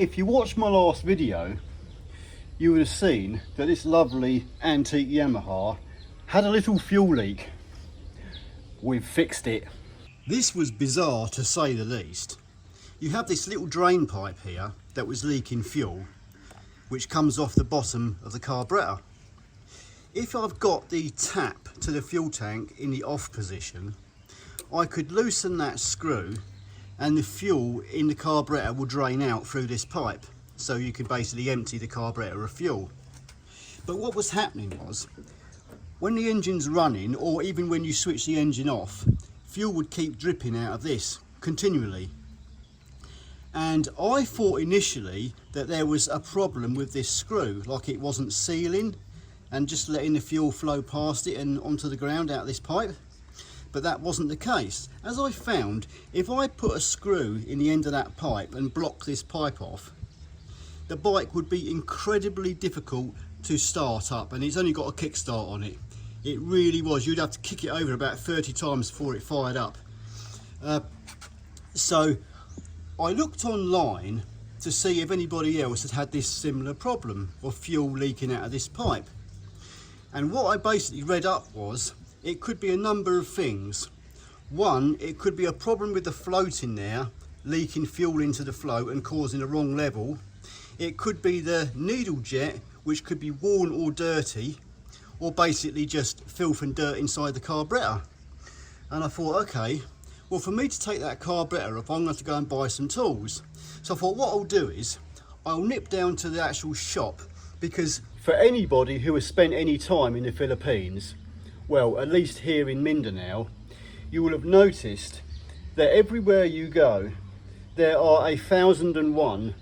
If you watched my last video, you would have seen that this lovely antique Yamaha had a little fuel leak. We've fixed it. This was bizarre to say the least. You have this little drain pipe here that was leaking fuel, which comes off the bottom of the carburetor. If I've got the tap to the fuel tank in the off position, I could loosen that screw and the fuel in the carburetor will drain out through this pipe. So you could basically empty the carburetor of fuel. But what was happening was, when the engine's running, or even when you switch the engine off, fuel would keep dripping out of this continually. And I thought initially that there was a problem with this screw, like it wasn't sealing and just letting the fuel flow past it and onto the ground out of this pipe. But that wasn't the case. As I found, if I put a screw in the end of that pipe and block this pipe off, the bike would be incredibly difficult to start up, and it's only got a kickstart on it. It really was. You'd have to kick it over about 30 times before it fired up. So I looked online to see if anybody else had had this similar problem of fuel leaking out of this pipe. And what I basically read up was, it could be a number of things. One, it could be a problem with the float in there, leaking fuel into the float and causing a wrong level. It could be the needle jet, which could be worn or dirty, or basically just filth and dirt inside the carburetor. And I thought, okay, well, for me to take that carburetor up, I'm going to have to go and buy some tools. So I thought what I'll do is, I'll nip down to the actual shop, because for anybody who has spent any time in the Philippines, well, at least here in Mindanao, you will have noticed that everywhere you go, there are 1,001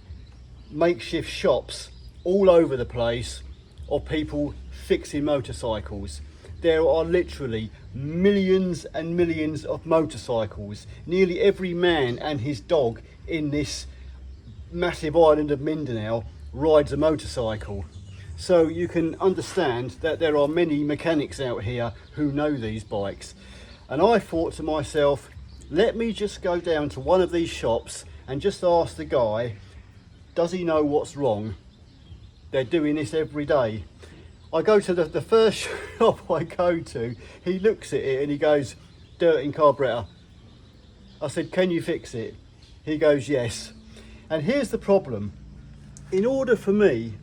makeshift shops all over the place of people fixing motorcycles. There are literally millions and millions of motorcycles. Nearly every man and his dog in this massive island of Mindanao rides a motorcycle. So you can understand that there are many mechanics out here who know these bikes. And I thought to myself, let me just go down to one of these shops and just ask the guy, does he know what's wrong? They're doing this every day. I go to the first shop I go to, he looks at it and he goes, dirt in carburetor. I said, can you fix it? He goes, yes. And here's the problem. In order for me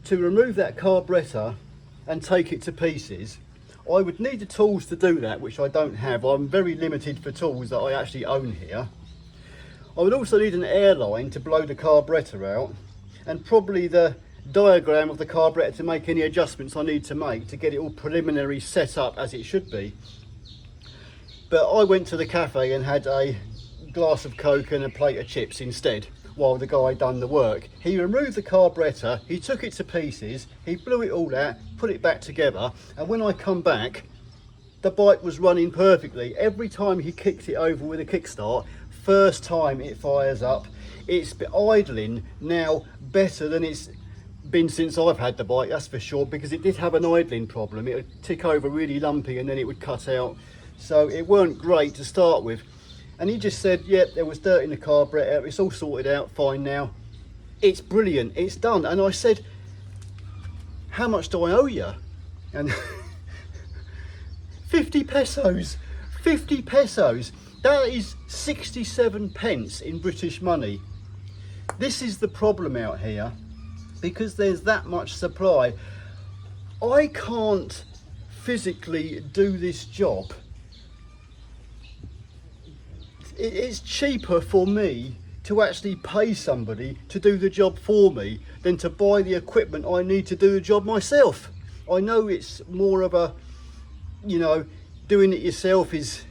to remove that carburetor and take it to pieces, I would need the tools to do that, which I don't have. I'm very limited for tools that I actually own here. I would also need an airline to blow the carburetor out, and probably the diagram of the carburetor to make any adjustments I need to make to get it all preliminary set up as it should be. But I went to the cafe and had a glass of Coke and a plate of chips instead, while the guy done the work. He removed the carburetor, he took it to pieces, he blew it all out, put it back together, and when I come back, the bike was running perfectly. Every time he kicked it over with a kickstart, first time it fires up. It's idling now better than it's been since I've had the bike, that's for sure, because it did have an idling problem. It would tick over really lumpy and then it would cut out. So it weren't great to start with. And he just said, yep, there was dirt in the carburetor, it's all sorted out fine now. It's brilliant, it's done. And I said, how much do I owe you? And 50 pesos, 50 pesos. That is 67 pence in British money. This is the problem out here, because there's that much supply. I can't physically do this job. It's cheaper for me to actually pay somebody to do the job for me than to buy the equipment I need to do the job myself. I know it's more of a, you know, doing it yourself is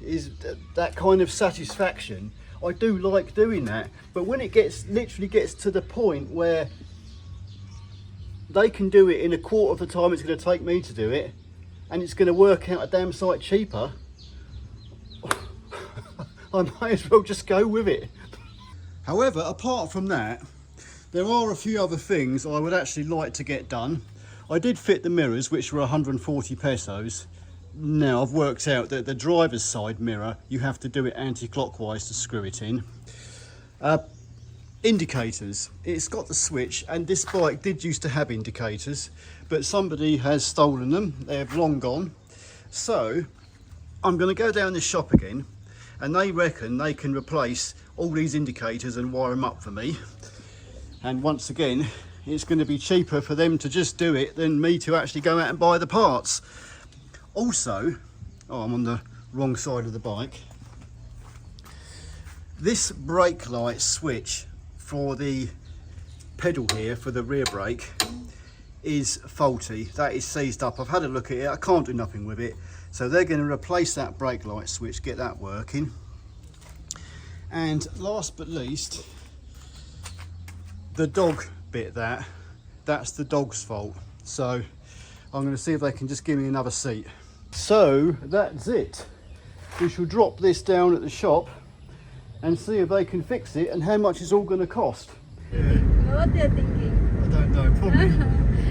that kind of satisfaction. I do like doing that, but when it literally gets to the point where they can do it in a quarter of the time it's going to take me to do it, and it's going to work out a damn sight cheaper, I might as well just go with it. However, apart from that, there are a few other things I would actually like to get done. I did fit the mirrors, which were 140 pesos. Now I've worked out that the driver's side mirror, you have to do it anti-clockwise to screw it in. indicators. It's got the switch, and this bike did used to have indicators, but somebody has stolen them. They've long gone. So I'm going to go down this shop again, and they reckon they can replace all these indicators and wire them up for me. And once again, it's going to be cheaper for them to just do it than me to actually go out and buy the parts. Also, oh, I'm on the wrong side of the bike. This brake light switch for the pedal here for the rear brake is faulty. That is seized up. I've had a look at it. I can't do nothing with it. So they're going to replace that brake light switch, get that working. And last but least, the dog bit, that's the dog's fault. So I'm going to see if they can just give me another seat. So that's it. We shall drop this down at the shop and see if they can fix it and how much it's all going to cost. What they're thinking? I don't know, probably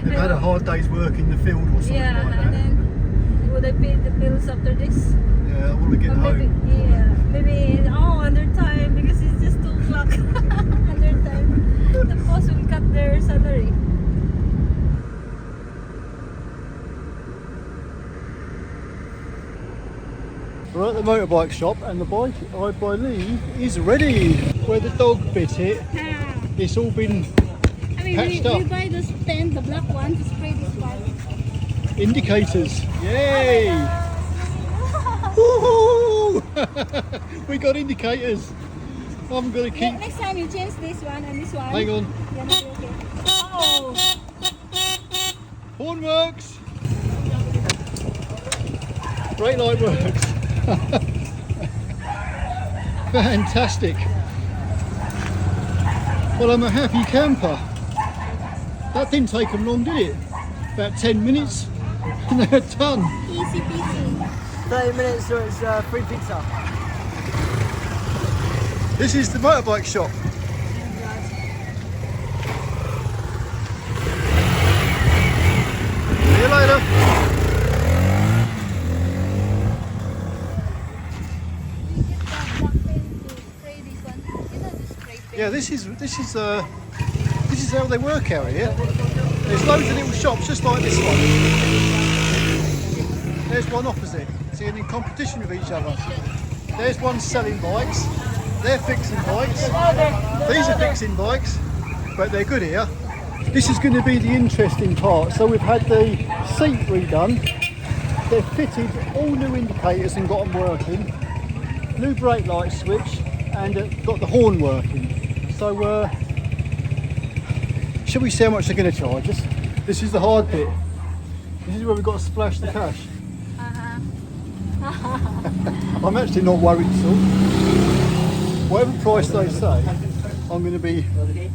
they've had a hard day's work in the field or something like that. And then would I pay the bills after this? Yeah, I want to get Or home. Maybe under time because it's just 2 o'clock. Under time, the boss will cut their salary. We're at the motorbike shop, and the bike, I believe, is ready. Where the dog bit it, it's all been patched up. We buy the stand, the black one, to spray this one. Indicators, yay! Woohoo! We got indicators. I'm gonna keep. Next time you change this one and this one. Hang on. Yeah, okay. Oh! Horn works. Brake light works. Fantastic. Well, I'm a happy camper. That didn't take them long, did it? About 10 minutes and they're done. Easy peasy. 30 minutes, so it's free pizza. This is the motorbike shop. See you later. Yeah, this is how they work out here. There's loads of little shops just like this one. There's one opposite, see, and in competition with each other. There's one selling bikes. They're fixing bikes. These are fixing bikes, but they're good here. This is going to be the interesting part. So we've had the seat redone. They've fitted all new indicators and got them working. New brake light switch and got the horn working. So shall we see how much they're going to charge us? This is the hard bit. This is where we've got to splash the cash. I'm actually not worried at all. Whatever price they say, I'm going to be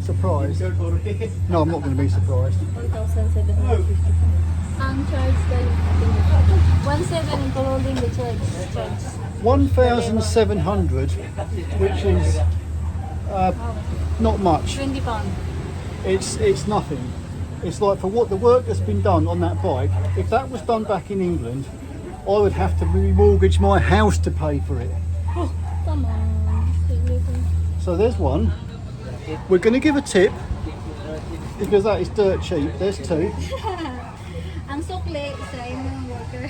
surprised. No, I'm not going to be surprised. 1,750. Uncharged, 1,700 including the charge. 1,700, which is not much. £20. It's nothing. It's like for what the work that's been done on that bike. If that was done back in England, I would have to remortgage my house to pay for it. Oh, come on. So there's one. We're going to give a tip because that is dirt cheap. There's two. Ang sukli sa inyong worker.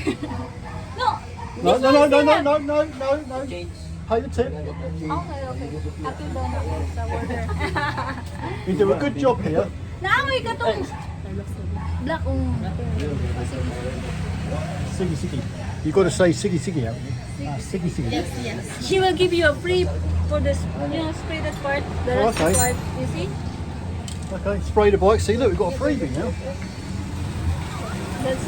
No. No. Pay the tip. Okay. Happy daw na sa worker. You do a good job here. Naamoy ka tong black. Siggy. You've got to say siggy out. Siggy. Yes. She will give you a free for this, spray that part, the rest okay. part, you see? Okay, spray the bike. See, look, we've got a freebie now. That's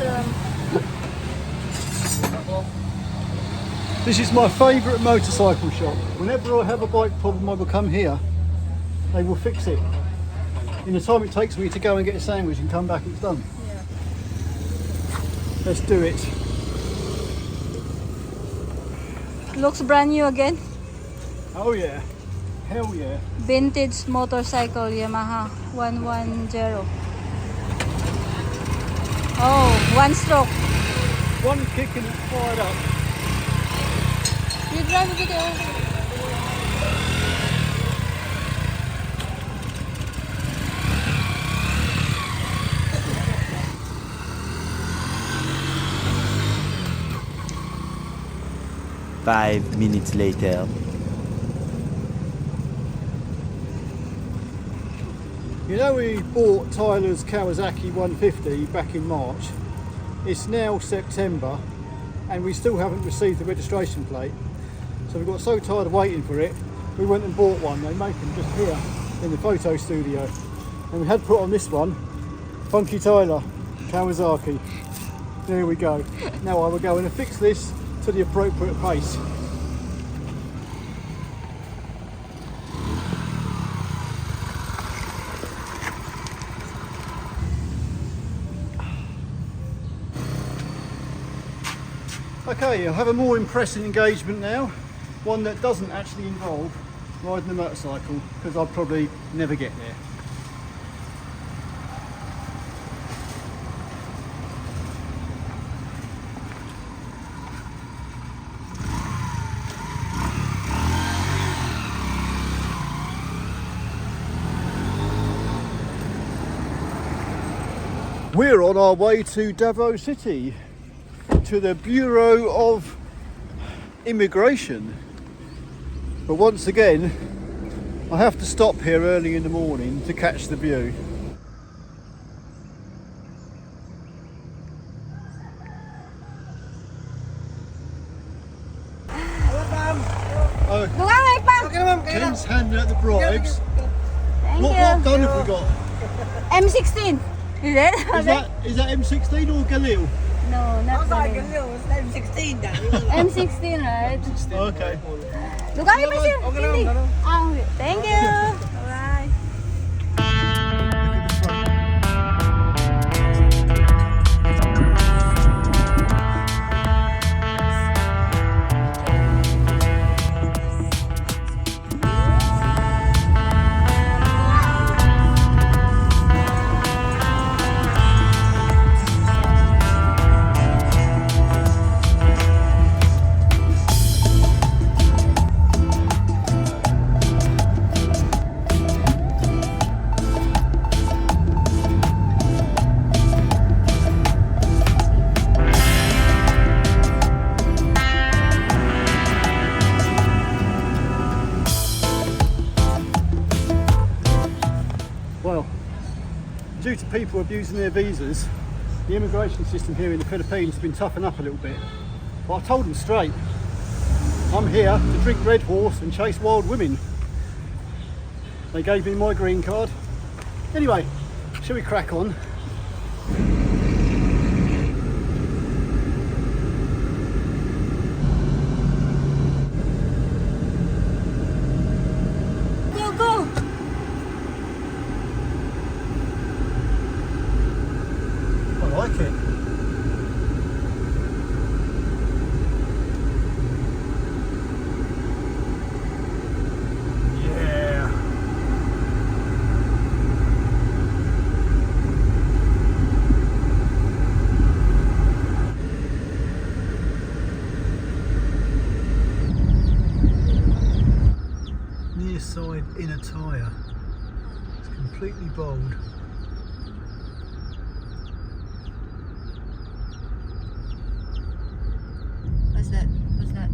This is my favourite motorcycle shop. Whenever I have a bike problem, I will come here. They will fix it. In the time it takes me to go and get a sandwich and come back, it's done. yeah. Let's do it. Looks brand new again. Oh yeah, hell yeah. Vintage motorcycle Yamaha 110. Oh, one stroke. One kick and it's fired up. You drive a bit over. 5 minutes later. You know, we bought Tyler's Kawasaki 150 back in March. It's now September and we still haven't received the registration plate. So we got so tired of waiting for it, we went and bought one. They make them just here in the photo studio. And we had put on this one, Funky Tyler Kawasaki. There we go. Now I will go and affix this to the appropriate pace. Okay, I'll have a more impressive engagement now, one that doesn't actually involve riding a motorcycle, because I'll probably never get there. We're on our way to Davao City, to the Bureau of Immigration. But once again, I have to stop here early in the morning to catch the view. Ken's handing out the bribes. Thank What gun have we got? M16. Is it? Is that M16 or Galil? No, not that. M16 dah. M16, right? Okay. Look at me, sir. Hindi. Thank you. Bye. Well, due to people abusing their visas, the immigration system here in the Philippines has been toughened up a little bit. But I told them straight, I'm here to drink Red Horse and chase wild women. They gave me my green card. Anyway, shall we crack on? Go, go. I like it. Yeah. Near side inner tyre. It's completely bald. What's that? What's that?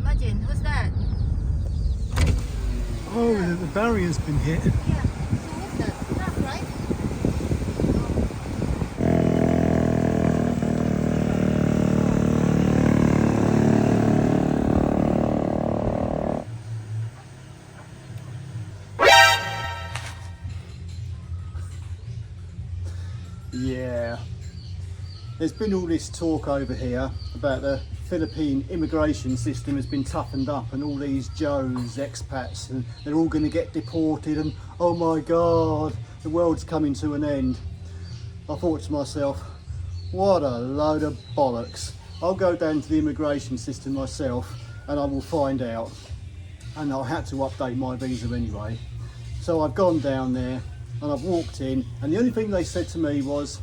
Imagine, who's that? Oh, the barrier's been hit. Yeah. So what's that? Truck, right? Yeah. There's been all this talk over here about the Philippine immigration system has been toughened up and all these Joes, expats, and they're all going to get deported and oh my God, the world's coming to an end. I thought to myself, what a load of bollocks. I'll go down to the immigration system myself and I will find out. And I had to update my visa anyway. So I've gone down there and I've walked in and the only thing they said to me was,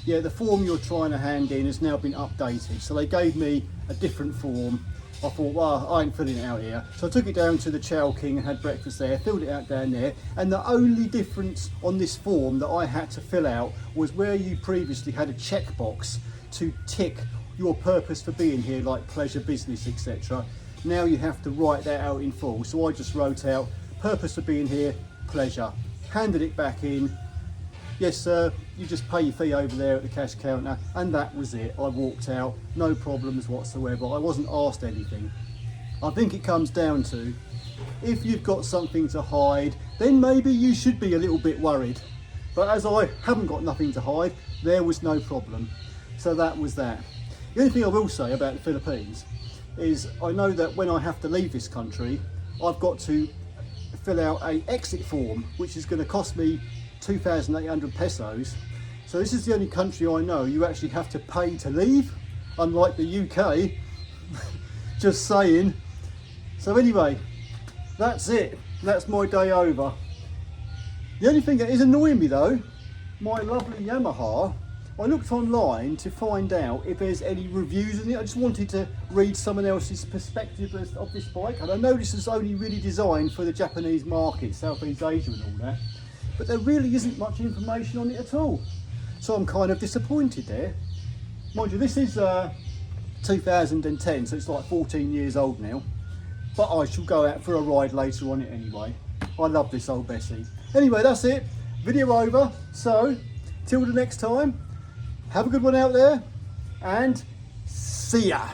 yeah, the form you're trying to hand in has now been updated. So they gave me a different form. I thought, well, I ain't filling it out here. So I took it down to the Chow King and had breakfast there, filled it out down there. And the only difference on this form that I had to fill out was where you previously had a checkbox to tick your purpose for being here, like pleasure, business, etc. Now you have to write that out in full. So I just wrote out purpose for being here, pleasure, handed it back in. Yes sir, you just pay your fee over there at the cash counter, and that was it. I walked out, no problems whatsoever. I wasn't asked anything. I think it comes down to, if you've got something to hide, then maybe you should be a little bit worried. But as I haven't got nothing to hide, there was no problem. So that was that. The only thing I will say about the Philippines is I know that when I have to leave this country, I've got to fill out a exit form, which is going to cost me 2,800 pesos. So this is the only country I know you actually have to pay to leave, unlike the UK. Just saying. So anyway, that's it. That's my day over. The only thing that is annoying me though, my lovely Yamaha, I looked online to find out if there's any reviews in it. I just wanted to read someone else's perspective of this bike, and I know this is only really designed for the Japanese market, Southeast Asia and all that, but there really isn't much information on it at all. So I'm kind of disappointed there. Mind you, this is 2010, so it's like 14 years old now, but I shall go out for a ride later on it anyway. I love this old Bessie. Anyway, that's it. Video over. So, till the next time, have a good one out there, and see ya.